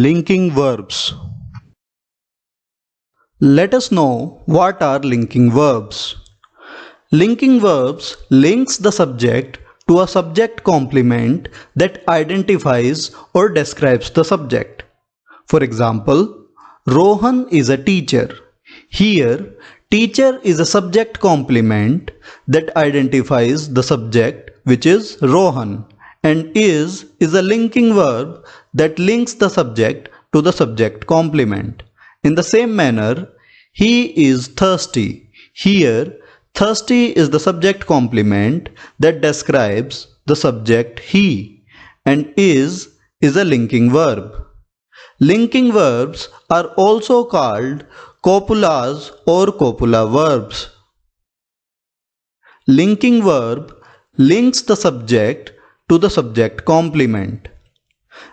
Linking verbs. Let us know what are linking verbs. Linking verbs links the subject to a subject complement that identifies or describes the subject. For example, Rohan is a teacher. Here, teacher is a subject complement that identifies the subject, which is Rohan, and is a linking verb that links the subject to the subject complement. In the same manner, he is thirsty. Here, thirsty is the subject complement that describes the subject he, and is a linking verb. Linking verbs are also called copulas or copula verbs. Linking verb links the subject to the subject complement.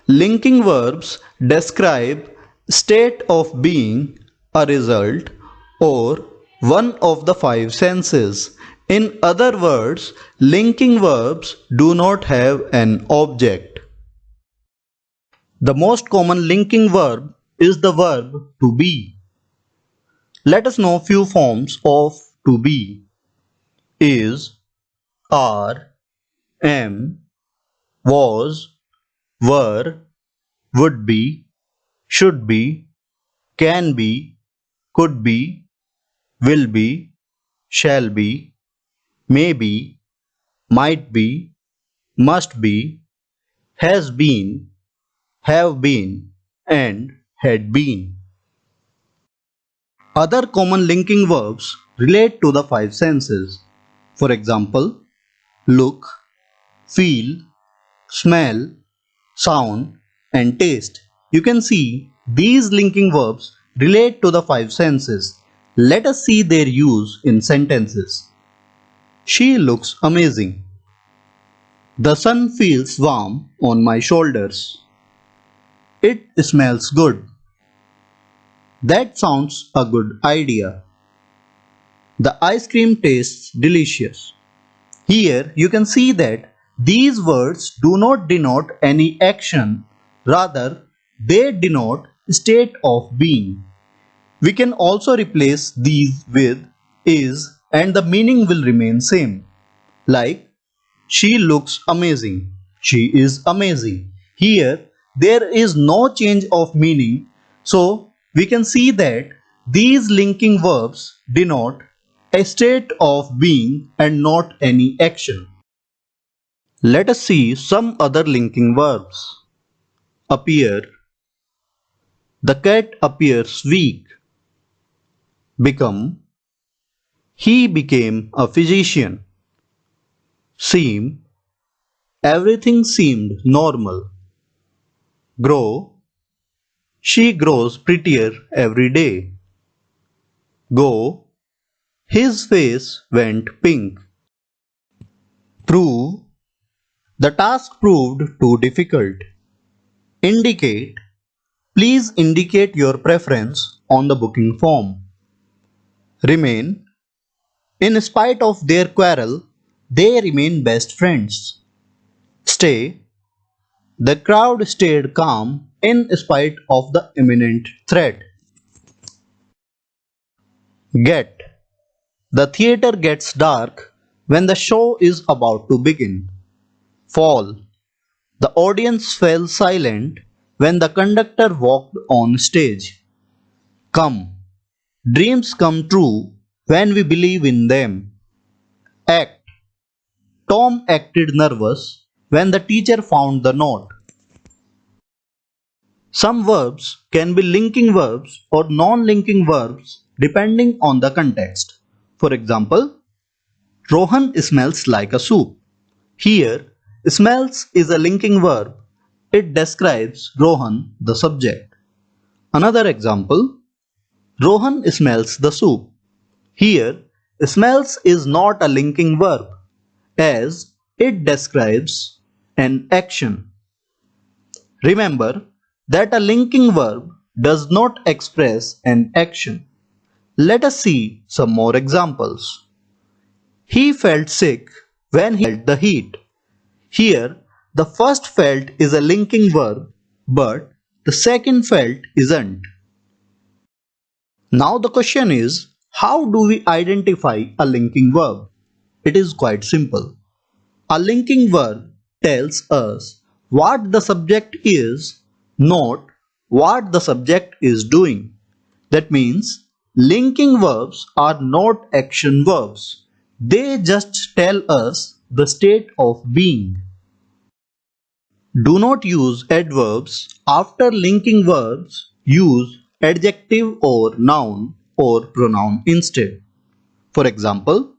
Linking verbs describe state of being, a result, or one of the five senses. In other words, linking verbs do not have an object. The most common linking verb is the verb to be. Let us know few forms of to be. Is, are, am, was, were, would be, should be, can be, could be, will be, shall be, may be, might be, must be, has been, have been, and had been. Other common linking verbs relate to the five senses. For example, look, feel, smell, sound, and taste. You can see these linking verbs relate to the five senses. Let us see their use in sentences. She looks amazing. The sun feels warm on my shoulders. It smells good. That sounds a good idea. The ice cream tastes delicious. Here you can see that these words do not denote any action, rather they denote state of being. We can also replace these with is and the meaning will remain same. Like, she looks amazing. She is amazing. Here there is no change of meaning, so we can see that these linking verbs denote a state of being and not any action. Let us see some other linking verbs. Appear. The cat appears weak. Become. He became a physician. Seem. Everything seemed normal. Grow. She grows prettier every day. Go. His face went pink. Prove. The task proved too difficult. Indicate. Please indicate your preference on the booking form. Remain. In spite of their quarrel, they remain best friends. Stay. The crowd stayed calm in spite of the imminent threat. Get. The theater gets dark when the show is about to begin. Fall. The audience fell silent when the conductor walked on stage. Come. Dreams come true when we believe in them. Act. Tom acted nervous when the teacher found the note. Some verbs can be linking verbs or non-linking verbs depending on the context. For example, Rohan smells like a soup. Here, smells is a linking verb. It describes Rohan, the subject. Another example, Rohan smells the soup. Here, smells is not a linking verb as it describes an action. Remember that a linking verb does not express an action. Let us see some more examples. He felt sick when he felt the heat. Here, the first felt is a linking verb, but the second felt isn't. Now the question is, how do we identify a linking verb? It is quite simple. A linking verb tells us what the subject is, not what the subject is doing. That means linking verbs are not action verbs. They just tell us the state of being. Do not use adverbs after linking verbs. Use adjective or noun or pronoun instead. For example,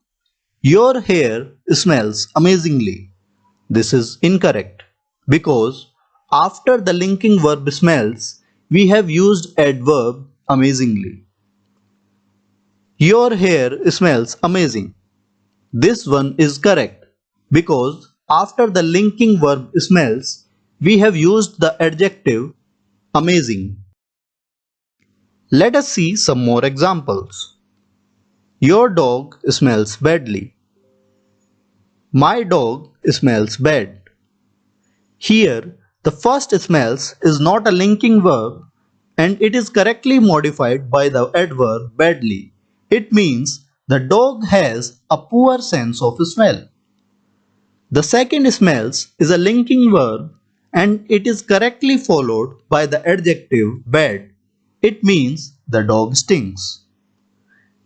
your hair smells amazingly. This is incorrect because after the linking verb smells, we have used adverb amazingly. Your hair smells amazing. This one is correct because after the linking verb smells, we have used the adjective amazing. Let us see some more examples. Your dog smells badly. My dog smells bad. Here, the first smells is not a linking verb and it is correctly modified by the adverb badly. It means the dog has a poor sense of smell. The second smells is a linking verb and it is correctly followed by the adjective bad. It means the dog stinks.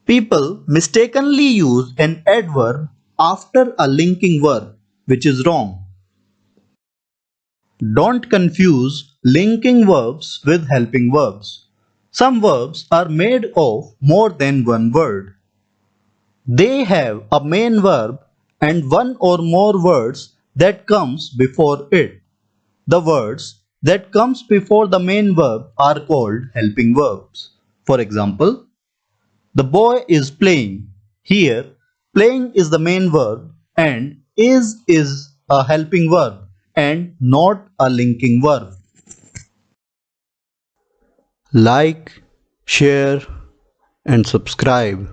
People mistakenly use an adverb after a linking verb, which is wrong. Don't confuse linking verbs with helping verbs. Some verbs are made of more than one word. They have a main verb and one or more words that comes before it. The words that comes before the main verb are called helping verbs. For example, the boy is playing. Here, playing is the main verb and is a helping verb and not a linking verb. Like, share and subscribe.